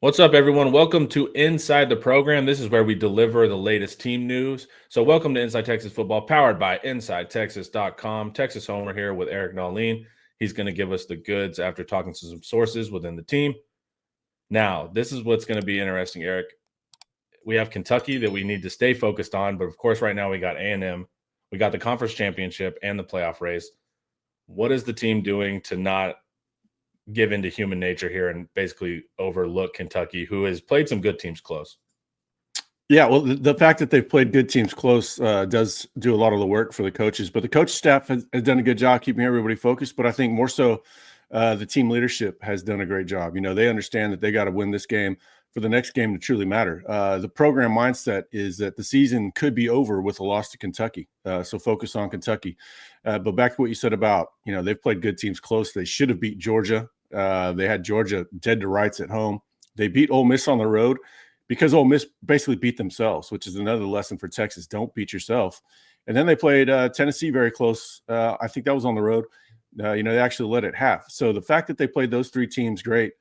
What's up, everyone? Welcome to Inside the Program. This is where we deliver the latest team news. So, welcome to Inside Texas Football, powered by InsideTexas.com. Texas Homer here with Eric Nalin. He's going to give us the goods after talking to some sources within the team. Now, this is what's going to be interesting, Eric. We have Kentucky that we need to stay focused on, but of course, right now we got A&M, we got the conference championship and the playoff race. What is the team doing to not give into human nature here and basically overlook Kentucky, who has played some good teams close? Yeah, well, the fact that they've played good teams close does do a lot of the work for the coaches. But the coach staff has done a good job keeping everybody focused. But I think more so the team leadership has done a great job. You know, they understand that they got to win this game for the next game to truly matter. The program mindset is that the season could be over with a loss to Kentucky. So focus on Kentucky. But back to what you said about, they've played good teams close. They should have beat Georgia. They had Georgia dead to rights at home. They beat Ole Miss on the road because Ole Miss basically beat themselves, which is another lesson for Texas. Don't beat yourself. And then they played Tennessee very close. I think that was on the road. They actually led at half. So the fact that they played those three teams, great.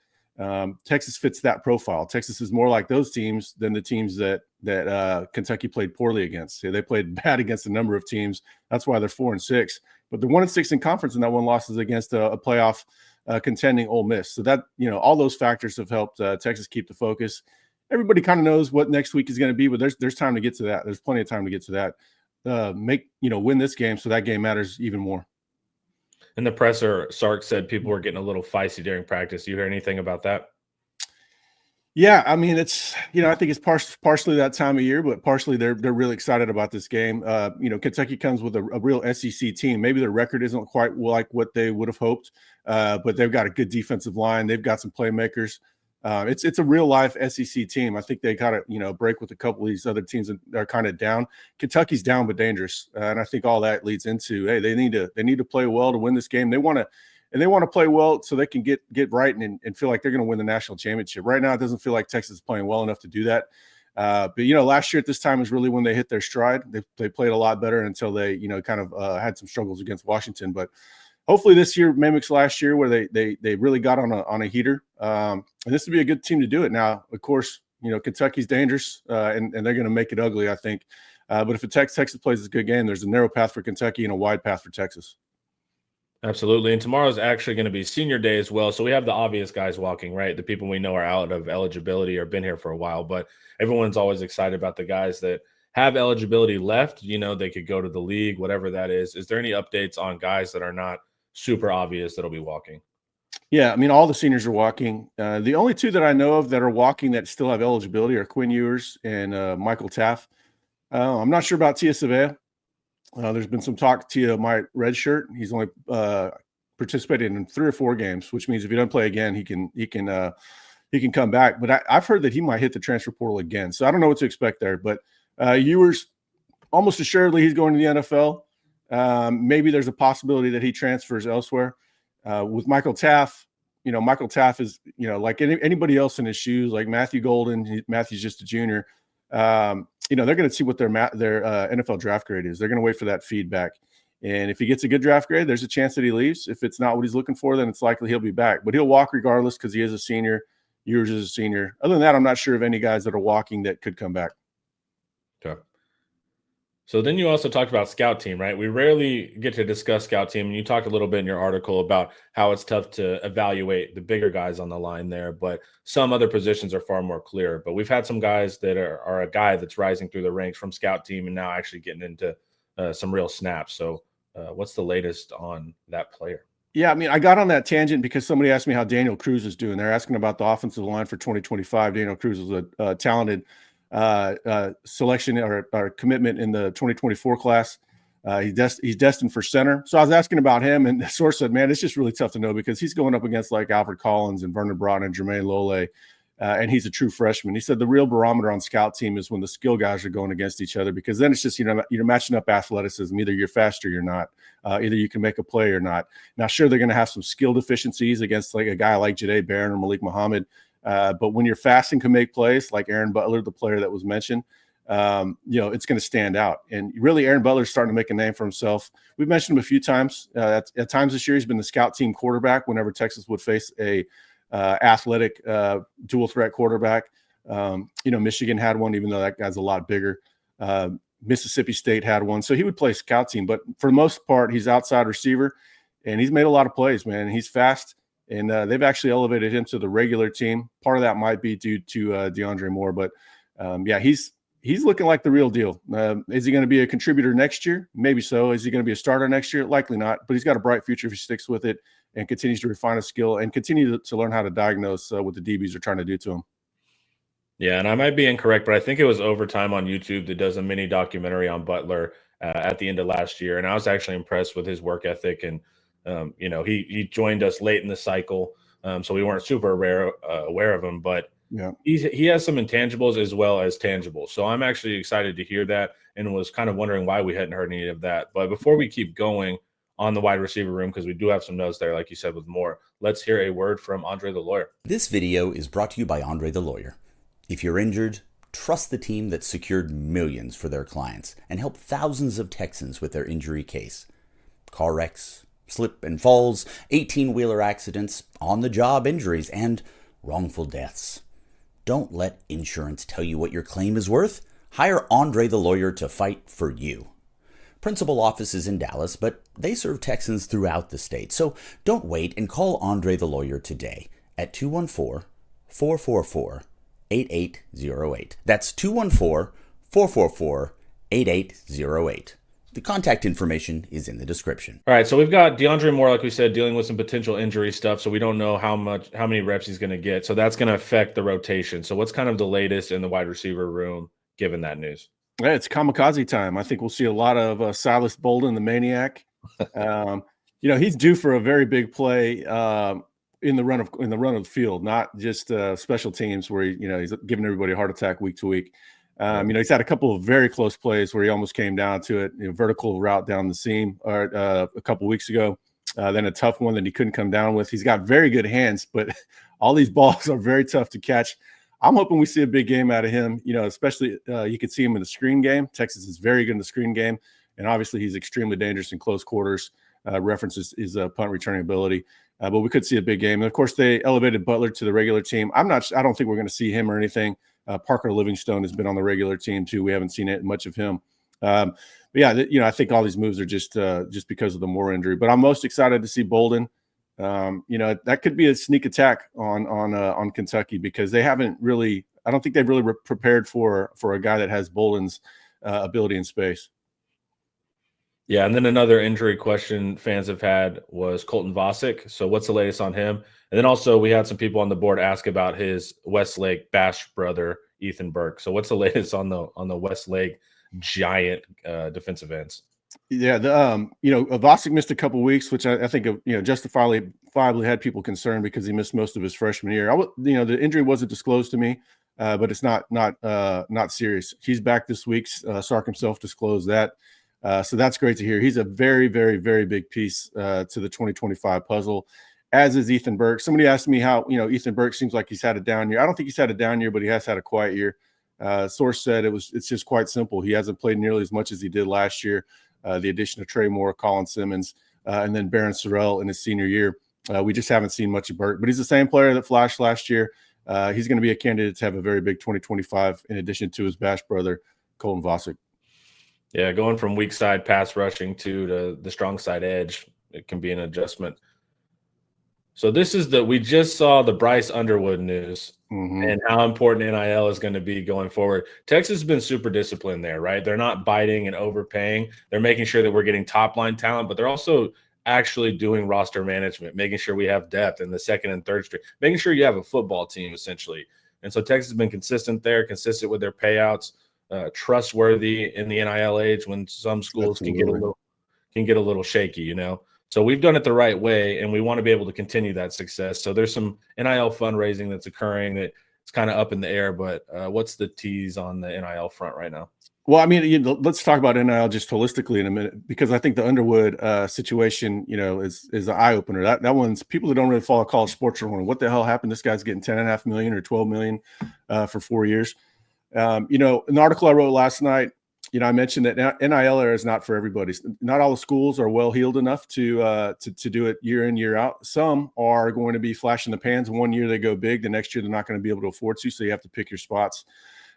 Texas fits that profile. Texas is more like those teams than the teams that Kentucky played poorly against. They played bad against a number of teams. That's why they're 4-6. But they're 1-6 in conference, and that one loss is against a playoff contending Ole Miss. So that, all those factors have helped Texas keep the focus. Everybody kind of knows what next week is going to be, but there's time to get to that. There's plenty of time to get to that. Win this game so that game matters even more. In the presser, Sark said people were getting a little feisty during practice. You hear anything about that? Yeah, I mean, it's, I think it's partially that time of year, but partially they're really excited about this game. Kentucky comes with a real SEC team. Maybe their record isn't quite like what they would have hoped, but they've got a good defensive line. They've got some playmakers. It's a real life SEC team. I think they got to break with a couple of these other teams that are kind of down. Kentucky's down but dangerous, and I think all that leads into they need to play well to win this game. They want to play well so they can get right and feel like they're going to win the national championship. Right now, it doesn't feel like Texas is playing well enough to do that. But last year at this time is really when they hit their stride. They played a lot better until they kind of had some struggles against Washington, but. Hopefully this year mimics last year where they really got on a heater. And this would be a good team to do it. Now, of course, Kentucky's dangerous and they're going to make it ugly, I think. But if Texas plays a good game, there's a narrow path for Kentucky and a wide path for Texas. Absolutely. And tomorrow's actually going to be senior day as well. So we have the obvious guys walking, right? The people we know are out of eligibility or been here for a while. But everyone's always excited about the guys that have eligibility left. They could go to the league, whatever that is. Is there any updates on guys that are not super obvious that'll be walking? Yeah, I mean, all the seniors are walking. The only two that I know of that are walking that still have eligibility are Quinn Ewers and Michael Taff. I'm not sure about Tia Savea. There's been some talk. Tia might redshirt. He's only participated in 3 or 4 games, which means if he doesn't play again, he can come back. But I've heard that he might hit the transfer portal again. So I don't know what to expect there. But Ewers, almost assuredly, he's going to the NFL. Maybe there's a possibility that he transfers elsewhere. With Michael Taff, Michael Taff is, like anybody else in his shoes, like Matthew Golden. Matthew's just a junior. They're going to see what their NFL draft grade is. They're going to wait for that feedback. And if he gets a good draft grade, there's a chance that he leaves. If it's not what he's looking for, then it's likely he'll be back. But he'll walk regardless because he is a senior. Ewers is a senior. Other than that, I'm not sure of any guys that are walking that could come back. Okay. So then you also talked about scout team, right? We rarely get to discuss scout team. And you talked a little bit in your article about how it's tough to evaluate the bigger guys on the line there, but some other positions are far more clear. But we've had some guys that are a guy that's rising through the ranks from scout team and now actually getting into some real snaps. So what's the latest on that player? Yeah, I mean, I got on that tangent because somebody asked me how Daniel Cruz is doing. They're asking about the offensive line for 2025. Daniel Cruz is a talented selection or commitment in the 2024 class. He's destined for center. So I was asking about him, and the source said, man, it's just really tough to know because he's going up against like Alfred Collins and Vernon Broughton and Jermaine Lole, and he's a true freshman. He said the real barometer on scout team is when the skill guys are going against each other, because then it's just, you're matching up athleticism. Either you're fast or you're not. Either you can make a play or not. Now, sure, they're going to have some skill deficiencies against like a guy like Jahdae Barron or Malik Muhammad. But when you're fast and can make plays like Aaron Butler, the player that was mentioned, it's going to stand out. And really, Aaron Butler's starting to make a name for himself. We've mentioned him a few times. At times this year, he's been the scout team quarterback whenever Texas would face a athletic dual threat quarterback. Michigan had one, even though that guy's a lot bigger. Mississippi State had one. So he would play scout team. But for the most part, he's outside receiver, and he's made a lot of plays, man. He's fast, and they've actually elevated him to the regular team. Part of that might be due to DeAndre Moore. But, he's looking like the real deal. Is he going to be a contributor next year? Maybe so. Is he going to be a starter next year? Likely not. But he's got a bright future if he sticks with it and continues to refine his skill and continue to learn how to diagnose what the DBs are trying to do to him. Yeah, and I might be incorrect, but I think it was Overtime on YouTube that does a mini documentary on Butler at the end of last year, and I was actually impressed with his work ethic. And he joined us late in the cycle, so we weren't super aware of him, but yeah, he has some intangibles as well as tangibles. So I'm actually excited to hear that, and was kind of wondering why we hadn't heard any of that. But before we keep going on the wide receiver room, because we do have some notes there, like you said, with more, let's hear a word from Andre the Lawyer. This video is brought to you by Andre the Lawyer. If you're injured, trust the team that secured millions for their clients and helped thousands of Texans with their injury case. Car wrecks, slip and falls, 18-wheeler accidents, on-the-job injuries, and wrongful deaths. Don't let insurance tell you what your claim is worth. Hire Andre the Lawyer to fight for you. Principal office is in Dallas, but they serve Texans throughout the state. So don't wait and call Andre the Lawyer today at 214-444-8808. That's 214-444-8808. The contact information is in the description. All right, so we've got DeAndre Moore, like we said, dealing with some potential injury stuff, so we don't know how many reps he's going to get. So that's going to affect the rotation. So what's kind of the latest in the wide receiver room, given that news? Yeah, it's kamikaze time. I think we'll see a lot of Silas Bolden, the maniac. He's due for a very big play in the run of the field, not just special teams where he's giving everybody a heart attack week to week. He's had a couple of very close plays where he almost came down to it. Vertical route down the seam a couple of weeks ago. Then a tough one that he couldn't come down with. He's got very good hands, but all these balls are very tough to catch. I'm hoping we see a big game out of him. Especially you could see him in the screen game. Texas is very good in the screen game, and obviously he's extremely dangerous in close quarters. References his punt returning ability. But we could see a big game. And of course, they elevated Butler to the regular team. I don't think we're going to see him or anything. Parker Livingstone has been on the regular team too. We haven't seen much of him. I think all these moves are just because of the Moore injury. But I'm most excited to see Bolden. That could be a sneak attack on Kentucky, because they haven't really. I don't think they've really prepared for a guy that has Bolden's ability in space. Yeah, and then another injury question fans have had was Colton Vasek. So what's the latest on him? And then also we had some people on the board ask about his Westlake Bash brother, Ethan Burke. So what's the latest on the Westlake giant defensive ends? Yeah, Vasek missed a couple weeks, which I think justifiably had people concerned because he missed most of his freshman year. The injury wasn't disclosed to me, but it's not serious. He's back this week. Sark himself disclosed that. So that's great to hear. He's a very, very, very big piece to the 2025 puzzle, as is Ethan Burke. Somebody asked me how, Ethan Burke seems like he's had a down year. I don't think he's had a down year, but he has had a quiet year. Source said it's just quite simple. He hasn't played nearly as much as he did last year. The addition of Trey Moore, Colin Simmons, and then Barron Sorrell in his senior year. We just haven't seen much of Burke, but he's the same player that flashed last year. He's going to be a candidate to have a very big 2025 in addition to his Bash brother, Colton Vasek. Yeah, going from weak side pass rushing to the strong side edge, it can be an adjustment. So we just saw the Bryce Underwood news and how important NIL is going to be going forward. Texas has been super disciplined there, right? They're not biting and overpaying. They're making sure that we're getting top line talent, but they're also actually doing roster management, making sure we have depth in the second and third string, making sure you have a football team essentially. And so Texas has been consistent there, consistent with their payouts. Trustworthy in the NIL age when some schools can get a little shaky, So we've done it the right way, and we want to be able to continue that success. So there's some NIL fundraising that's occurring that it's kind of up in the air, but what's the tease on the NIL front right now? Well, let's talk about NIL just holistically in a minute, because I think the Underwood situation, is an eye opener. That one's people that don't really follow college sports are wondering what the hell happened. This guy's getting $10.5 million or $12 million for 4 years. An article I wrote last night, I mentioned that NIL Era is not for everybody. Not all the schools are well heeled enough to do it year in, year out. Some are going to be flashing the pans. One year they go big, the next year they're not going to be able to afford to. So you have to pick your spots.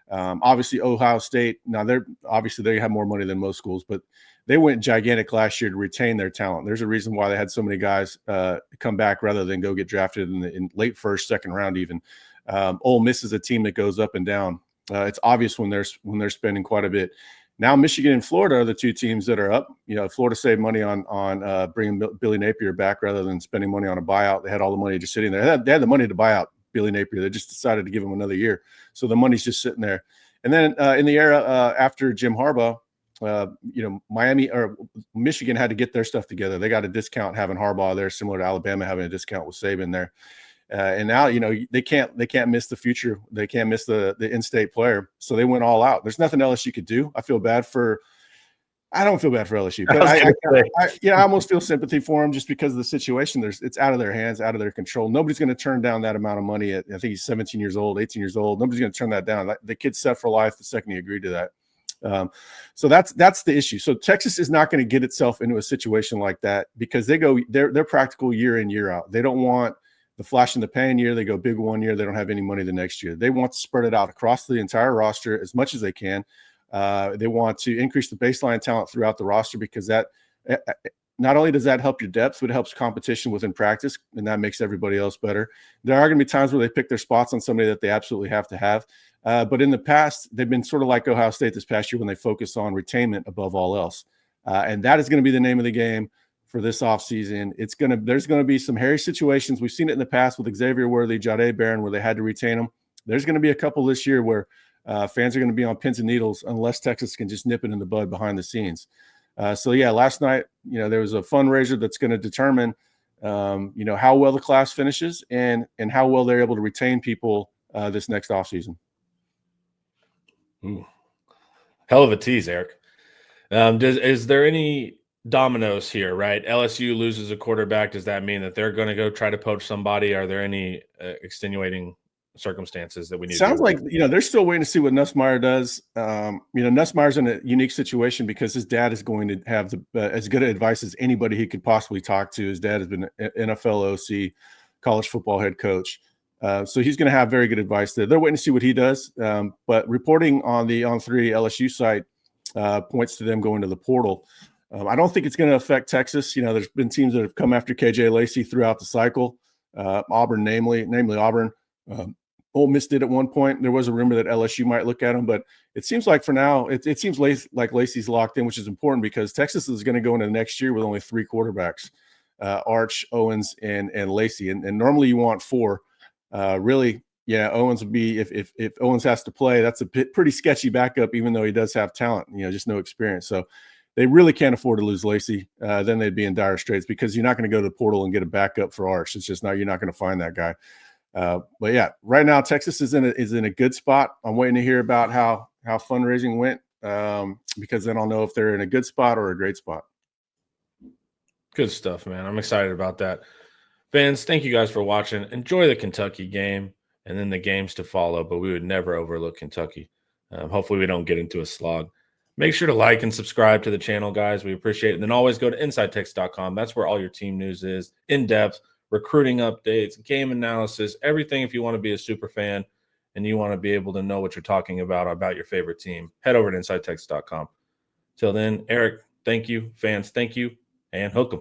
Obviously, Ohio State. Now they have more money than most schools, but they went gigantic last year to retain their talent. There's a reason why they had so many guys come back rather than go get drafted in late first, second round even. Ole Miss is a team that goes up and down. It's obvious when they're spending quite a bit. Now Michigan and Florida are the two teams that are up. Florida saved money on bringing Billy Napier back rather than spending money on a buyout. They had all the money just sitting there. They had the money to buy out Billy Napier. They just decided to give him another year. So the money's just sitting there. And then in the era after Jim Harbaugh, Miami or Michigan had to get their stuff together. They got a discount having Harbaugh there, similar to Alabama having a discount with Saban there. And now, they can't miss the future. They can't miss the in-state player. So they went all out. There's nothing LSU could do. I don't feel bad for LSU, but I almost feel sympathy for them just because of the situation. It's out of their hands, out of their control. Nobody's going to turn down that amount of money. I think he's 17 years old, 18 years old. Nobody's going to turn that down. The kid's set for life the second he agreed to that. So that's the issue. So Texas is not going to get itself into a situation like that because they're practical year in, year out. They don't want the flash in the pan year. They go big one year. They don't have any money the next year. They want to spread it out across the entire roster as much as they can. They want to increase the baseline talent throughout the roster because that not only does that help your depth, but it helps competition within practice, and that makes everybody else better. There are going to be times where they pick their spots on somebody that they absolutely have to have. But in the past, they've been sort of like Ohio State this past year when they focus on retainment above all else. And that is going to be the name of the game for this offseason. There's going to be some hairy situations. We've seen it in the past with Xavier Worthy, Jahdae Barron, where they had to retain them. There's going to be a couple this year where fans are going to be on pins and needles unless Texas can just nip it in the bud behind the scenes. Last night, there was a fundraiser that's going to determine, how well the class finishes and how well they're able to retain people this next offseason. Ooh. Hell of a tease, Eric. Is there any dominoes here, right? LSU loses a quarterback. Does that mean that they're going to go try to poach somebody? Are there any extenuating circumstances that we need? Sounds like they're still waiting to see what Nussmeier does. Nussmeier's in a unique situation because his dad is going to have as good advice as anybody he could possibly talk to. His dad has been an NFL OC, college football head coach, so he's going to have very good advice there. They're waiting to see what he does. But reporting on the On3 LSU site points to them going to the portal. I don't think it's going to affect Texas. There's been teams that have come after KJ Lacey throughout the cycle. Auburn, namely Auburn. Ole Miss did at one point. There was a rumor that LSU might look at him, but it seems like for now, it seems like Lacey's locked in, which is important because Texas is going to go into next year with only 3 quarterbacks, Arch, Owens, and Lacey. And normally you want 4. Owens would be, if Owens has to play, that's a pretty sketchy backup, even though he does have talent, just no experience. So they really can't afford to lose Lacey. Then they'd be in dire straits because you're not going to go to the portal and get a backup for Arch. It's just you're not going to find that guy. But yeah, right now Texas is in a good spot. I'm waiting to hear about how fundraising went because then I'll know if they're in a good spot or a great spot. Good stuff, man. I'm excited about that. Fans, thank you guys for watching. Enjoy the Kentucky game and then the games to follow, but we would never overlook Kentucky. Hopefully we don't get into a slog. Make sure to like and subscribe to the channel, guys. We appreciate it. And then always go to InsideTex.com. That's where all your team news is, in-depth, recruiting updates, game analysis, everything. If you want to be a super fan and you want to be able to know what you're talking about your favorite team, head over to InsideTex.com. Till then, Eric, thank you. Fans, thank you. And hook 'em.